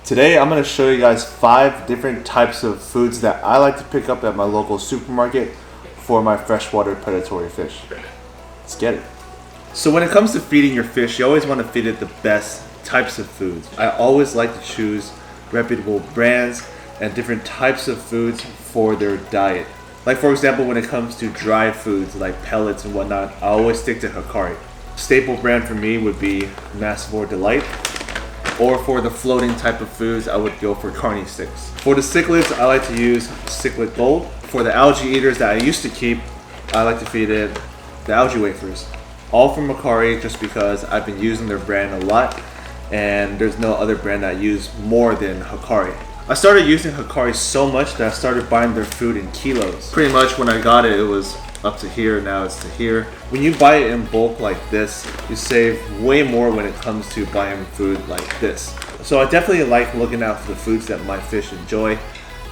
Today I'm going to show you guys 5 different types of foods that I like to pick up at my local supermarket for my freshwater predatory fish. Let's get it. So when it comes to feeding your fish, you always want to feed it the best types of foods. I always like to choose reputable brands and different types of foods for their diet. Like for example, when it comes to dry foods like pellets and whatnot, I always stick to Hikari. Staple brand for me would be Massivore Delight. Or for the floating type of foods, I would go for carne sticks. For the cichlids, I like to use Cichlid Gold. For the algae eaters that I used to keep, I like to feed it the Algae Wafers. All from Hikari, just because I've been using their brand a lot and there's no other brand that I use more than Hikari. I started using Hikari so much that I started buying their food in kilos. Pretty much when I got it, it was up to here, now it's to here. When you buy it in bulk like this, you save way more when it comes to buying food like this. So I definitely like looking out for the foods that my fish enjoy,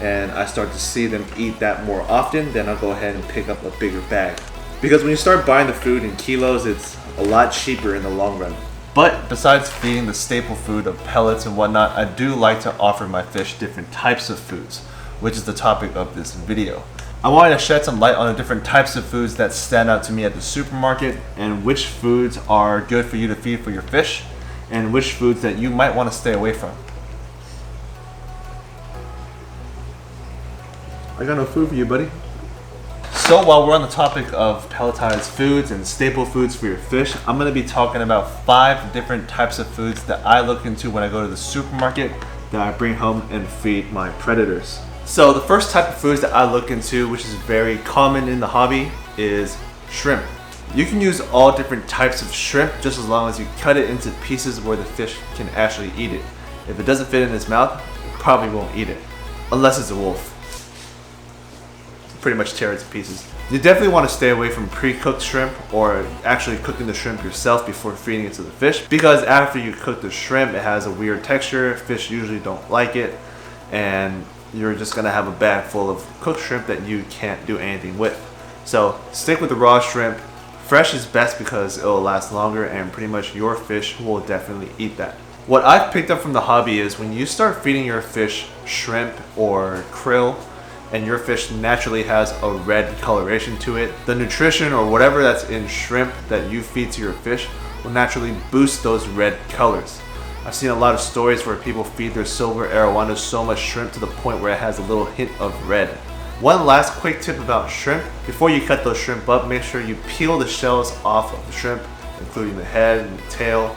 and I start to see them eat that more often, then I'll go ahead and pick up a bigger bag. Because when you start buying the food in kilos, it's a lot cheaper in the long run. But besides feeding the staple food of pellets and whatnot, I do like to offer my fish different types of foods, which is the topic of this video. I wanted to shed some light on the different types of foods that stand out to me at the supermarket, and which foods are good for you to feed for your fish, and which foods that you might want to stay away from. I got no food for you, buddy. So while we're on the topic of pelletized foods and staple foods for your fish, I'm going to be talking about 5 different types of foods that I look into when I go to the supermarket that I bring home and feed my predators. So the first type of foods that I look into, which is very common in the hobby, is shrimp. You can use all different types of shrimp just as long as you cut it into pieces where the fish can actually eat it. If it doesn't fit in its mouth, it probably won't eat it. Unless it's a wolf. Pretty much tear it to pieces. You definitely want to stay away from pre-cooked shrimp or actually cooking the shrimp yourself before feeding it to the fish, because after you cook the shrimp, it has a weird texture. Fish usually don't like it, and you're just gonna have a bag full of cooked shrimp that you can't do anything with. So stick with the raw shrimp. Fresh is best because it'll last longer, and pretty much your fish will definitely eat that. What I've picked up from the hobby is when you start feeding your fish shrimp or krill, and your fish naturally has a red coloration to it, the nutrition or whatever that's in shrimp that you feed to your fish will naturally boost those red colors. I've seen a lot of stories where people feed their silver arowanas so much shrimp to the point where it has a little hint of red. One last quick tip about shrimp: before you cut those shrimp up, make sure you peel the shells off of the shrimp, including the head and the tail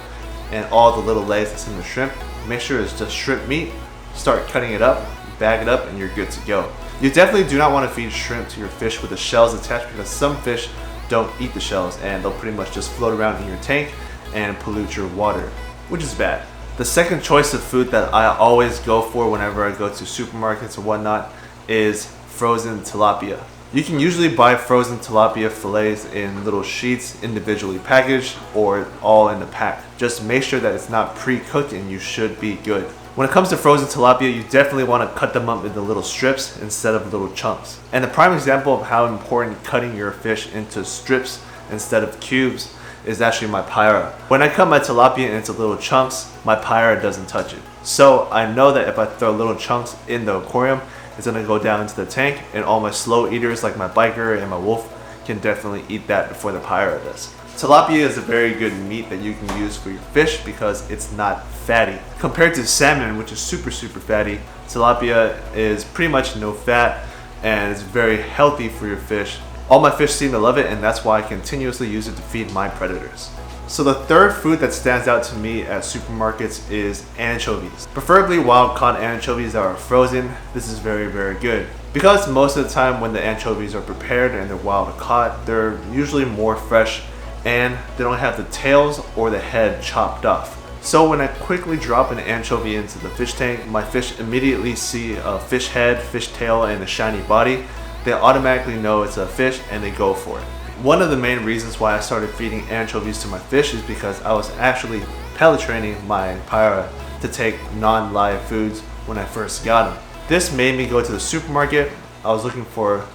and all the little legs that's in the shrimp. Make sure it's just shrimp meat. Start cutting it up, bag it up, and you're good to go. You definitely do not want to feed shrimp to your fish with the shells attached, because some fish don't eat the shells and they'll pretty much just float around in your tank and pollute your water, which is bad. The second choice of food that I always go for whenever I go to supermarkets or whatnot is frozen tilapia. You can usually buy frozen tilapia fillets in little sheets, individually packaged, or all in a pack. Just make sure that it's not pre-cooked and you should be good. When it comes to frozen tilapia, you definitely want to cut them up into little strips instead of little chunks. And the prime example of how important cutting your fish into strips instead of cubes is actually my pyra. When I cut my tilapia into little chunks, my pyra doesn't touch it. So I know that if I throw little chunks in the aquarium, it's gonna go down into the tank, and all my slow eaters like my biker and my wolf can definitely eat that before the pyra does. Tilapia is a very good meat that you can use for your fish because it's not fatty. Compared to salmon, which is super fatty, tilapia is pretty much no fat and it's very healthy for your fish. All my fish seem to love it, and that's why I continuously use it to feed my predators. So the third food that stands out to me at supermarkets is anchovies. Preferably wild caught anchovies that are frozen. This is very good. Because most of the time when the anchovies are prepared and they're wild caught, they're usually more fresh and they don't have the tails or the head chopped off. So when I quickly drop an anchovy into the fish tank, my fish immediately see a fish head, fish tail, and a shiny body. They automatically know it's a fish and they go for it. One of the main reasons why I started feeding anchovies to my fish is because I was actually pellet training my pyra to take non-live foods when I first got them. This made me go to the supermarket. I was looking for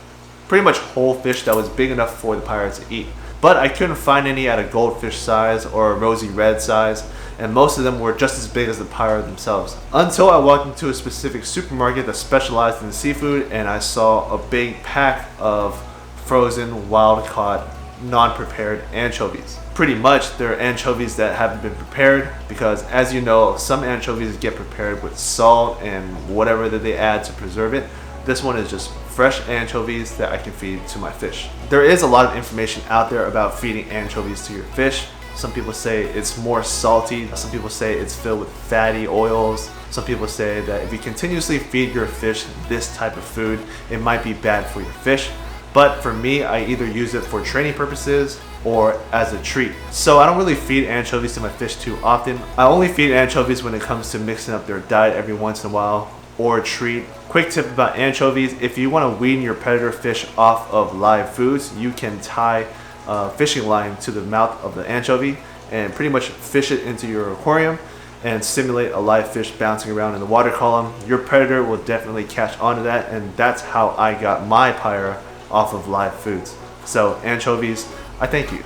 pretty much whole fish that was big enough for the pyra to eat. But I couldn't find any at a goldfish size or a rosy red size, and most of them were just as big as the pyro themselves. Until I walked into a specific supermarket that specialized in seafood, and I saw a big pack of frozen, wild-caught, non-prepared anchovies. Pretty much they're anchovies that haven't been prepared, because as you know, some anchovies get prepared with salt and whatever that they add to preserve it. This one is just fresh anchovies that I can feed to my fish. There is a lot of information out there about feeding anchovies to your fish. Some people say it's more salty. Some people say it's filled with fatty oils. Some people say that if you continuously feed your fish this type of food, it might be bad for your fish. But for me, I either use it for training purposes or as a treat. So I don't really feed anchovies to my fish too often. I only feed anchovies when it comes to mixing up their diet every once in a while or a treat. Quick tip about anchovies: if you want to wean your predator fish off of live foods, you can tie a fishing line to the mouth of the anchovy and pretty much fish it into your aquarium and simulate a live fish bouncing around in the water column. Your predator will definitely catch on to that, and that's how I got my pyra off of live foods. So anchovies, I thank you.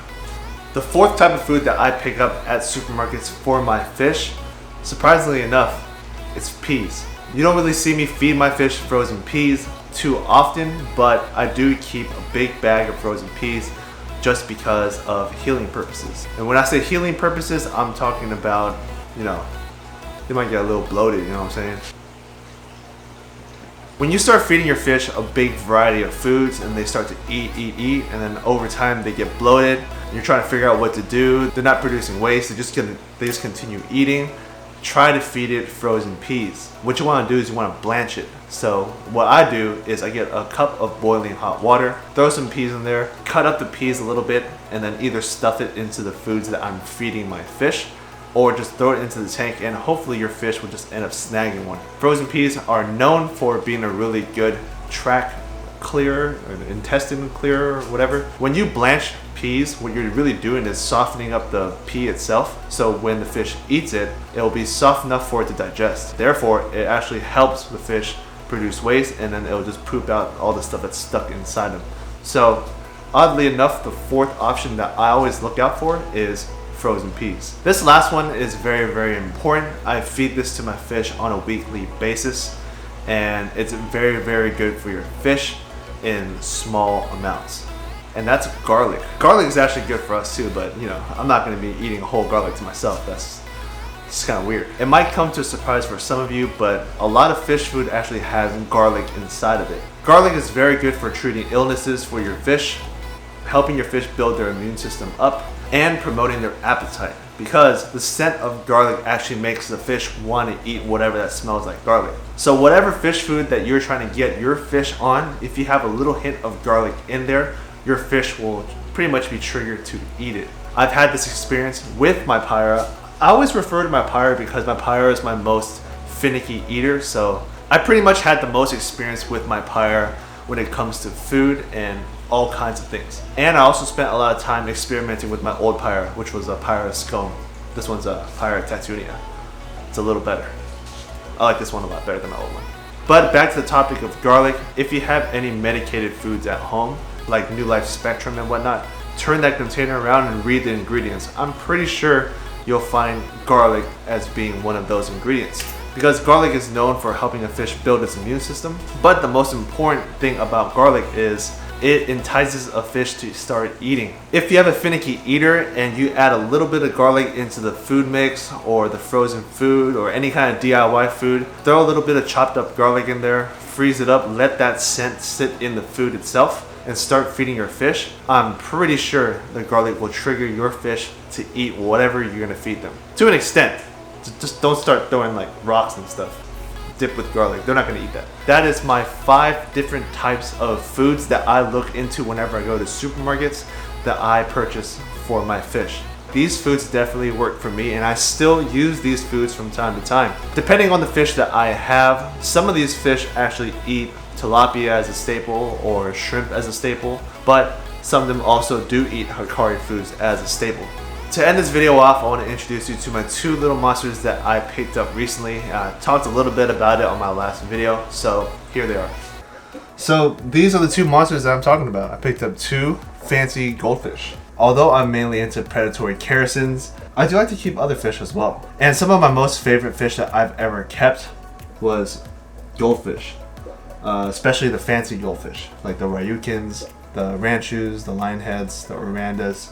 The fourth type of food that I pick up at supermarkets for my fish, surprisingly enough, it's peas. You don't really see me feed my fish frozen peas too often, but I do keep a big bag of frozen peas just because of healing purposes. And when I say healing purposes, I'm talking about, they might get a little bloated, you know what I'm saying? When you start feeding your fish a big variety of foods and they start to eat, and then over time they get bloated, and you're trying to figure out what to do, they're not producing waste, they just continue eating, try to feed it frozen peas. What you want to do is you want to blanch it. So what I do is I get a cup of boiling hot water, throw some peas in there, cut up the peas a little bit, and then either stuff it into the foods that I'm feeding my fish, or just throw it into the tank, and hopefully your fish will just end up snagging one. Frozen peas are known for being a really good tract clearer, or intestine clearer, or whatever. When you blanch peas, what you're really doing is softening up the pea itself, so when the fish eats it, it will be soft enough for it to digest. Therefore, it actually helps the fish produce waste, and then it'll just poop out all the stuff that's stuck inside them. So oddly enough, the fourth option that I always look out for is frozen peas. This last one is very, very important. I feed this to my fish on a weekly basis, and it's very, very good for your fish in small amounts. And that's garlic. Garlic is actually good for us too, but I'm not going to be eating a whole garlic to myself. That's just kind of weird. It might come to a surprise for some of you, but a lot of fish food actually has garlic inside of it. Garlic is very good for treating illnesses for your fish, helping your fish build their immune system up, and promoting their appetite, because the scent of garlic actually makes the fish want to eat whatever that smells like garlic. So whatever fish food that you're trying to get your fish on, if you have a little hint of garlic in there, your fish will pretty much be triggered to eat it. I've had this experience with my pyra. I always refer to my pyra because my pyra is my most finicky eater, so I pretty much had the most experience with my pyra when it comes to food and all kinds of things. And I also spent a lot of time experimenting with my old pyra, which was a pyra scone. This one's a pyra tatunia. It's a little better. I like this one a lot better than my old one. But back to the topic of garlic, if you have any medicated foods at home, like New Life Spectrum and whatnot, turn that container around and read the ingredients. I'm pretty sure you'll find garlic as being one of those ingredients, because garlic is known for helping a fish build its immune system. But the most important thing about garlic is it entices a fish to start eating. If you have a finicky eater and you add a little bit of garlic into the food mix or the frozen food or any kind of DIY food, throw a little bit of chopped up garlic in there, freeze it up, let that scent sit in the food itself, and start feeding your fish. I'm pretty sure the garlic will trigger your fish to eat whatever you're gonna feed them. To an extent. Just don't start throwing like rocks and stuff dipped with garlic. They're not gonna eat that. That is my 5 different types of foods that I look into whenever I go to supermarkets that I purchase for my fish. These foods definitely work for me, and I still use these foods from time to time. Depending on the fish that I have, some of these fish actually eat tilapia as a staple or shrimp as a staple, but some of them also do eat Hikari foods as a staple. To end this video off, I want to introduce you to my 2 little monsters that I picked up recently. I talked a little bit about it on my last video, so here they are. So these are the 2 monsters that I'm talking about. I picked up 2 fancy goldfish. Although I'm mainly into predatory characins, I do like to keep other fish as well. And some of my most favorite fish that I've ever kept was goldfish. Especially the fancy goldfish, like the Ryukins, the Ranchus, the Lionheads, the Orandas.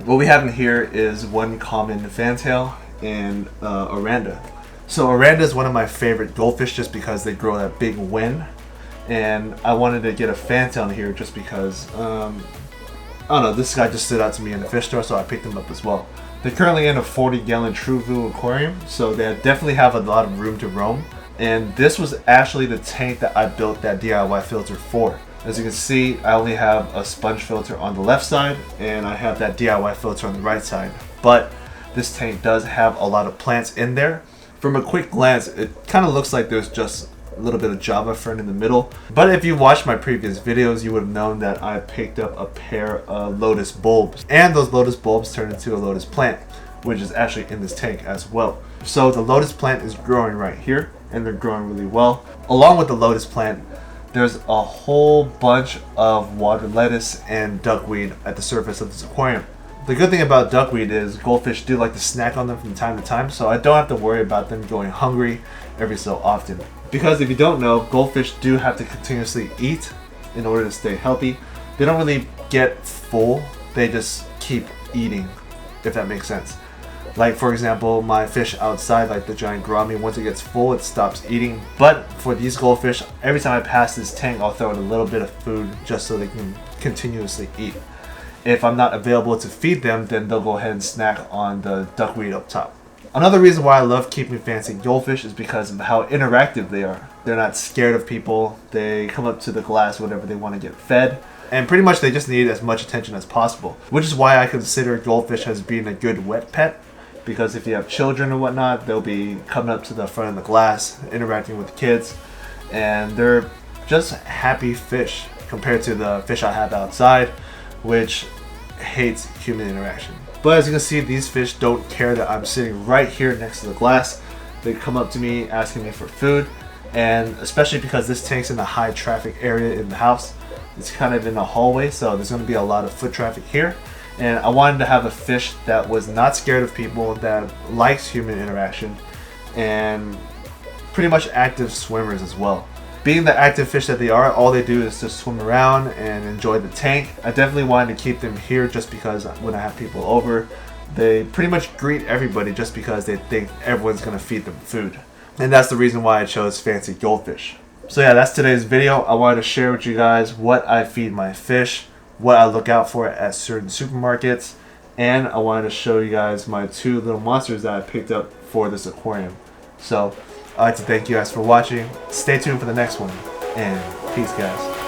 What we have in here is one common fantail and Oranda. So Oranda is one of my favorite goldfish just because they grow that big wen. And I wanted to get a fantail in here just because, I don't know, this guy just stood out to me in the fish store, so I picked him up as well. They're currently in a 40-gallon True Blue aquarium, so they definitely have a lot of room to roam. And this was actually the tank that I built that DIY filter for. As you can see, I only have a sponge filter on the left side, and I have that DIY filter on the right side. But this tank does have a lot of plants in there. From a quick glance, it kind of looks like there's just a little bit of Java fern in the middle. But if you watched my previous videos, you would have known that I picked up a pair of lotus bulbs. And those lotus bulbs turned into a lotus plant, which is actually in this tank as well. So the lotus plant is growing right here, and they're growing really well. Along with the lotus plant, there's a whole bunch of water lettuce and duckweed at the surface of this aquarium. The good thing about duckweed is goldfish do like to snack on them from time to time, so I don't have to worry about them going hungry every so often. Because if you don't know, goldfish do have to continuously eat in order to stay healthy. They don't really get full, they just keep eating, if that makes sense. Like for example, my fish outside, like the giant gourami, once it gets full, it stops eating. But for these goldfish, every time I pass this tank, I'll throw in a little bit of food just so they can continuously eat. If I'm not available to feed them, then they'll go ahead and snack on the duckweed up top. Another reason why I love keeping fancy goldfish is because of how interactive they are. They're not scared of people. They come up to the glass whenever they want to get fed. And pretty much they just need as much attention as possible. Which is why I consider goldfish as being a good wet pet. Because if you have children or whatnot, they'll be coming up to the front of the glass, interacting with the kids. And they're just happy fish compared to the fish I have outside, which hates human interaction. But as you can see, these fish don't care that I'm sitting right here next to the glass. They come up to me asking me for food, and especially because this tank's in a high traffic area in the house. It's kind of in a hallway, so there's going to be a lot of foot traffic here. And I wanted to have a fish that was not scared of people, that likes human interaction, and pretty much active swimmers as well. Being the active fish that they are, all they do is just swim around and enjoy the tank. I definitely wanted to keep them here just because when I have people over, they pretty much greet everybody just because they think everyone's going to feed them food. And that's the reason why I chose fancy goldfish. So yeah, that's today's video. I wanted to share with you guys what I feed my fish, what I look out for at certain supermarkets, and I wanted to show you guys my two little monsters that I picked up for this aquarium. So I'd like to thank you guys for watching. Stay tuned for the next one, and peace guys.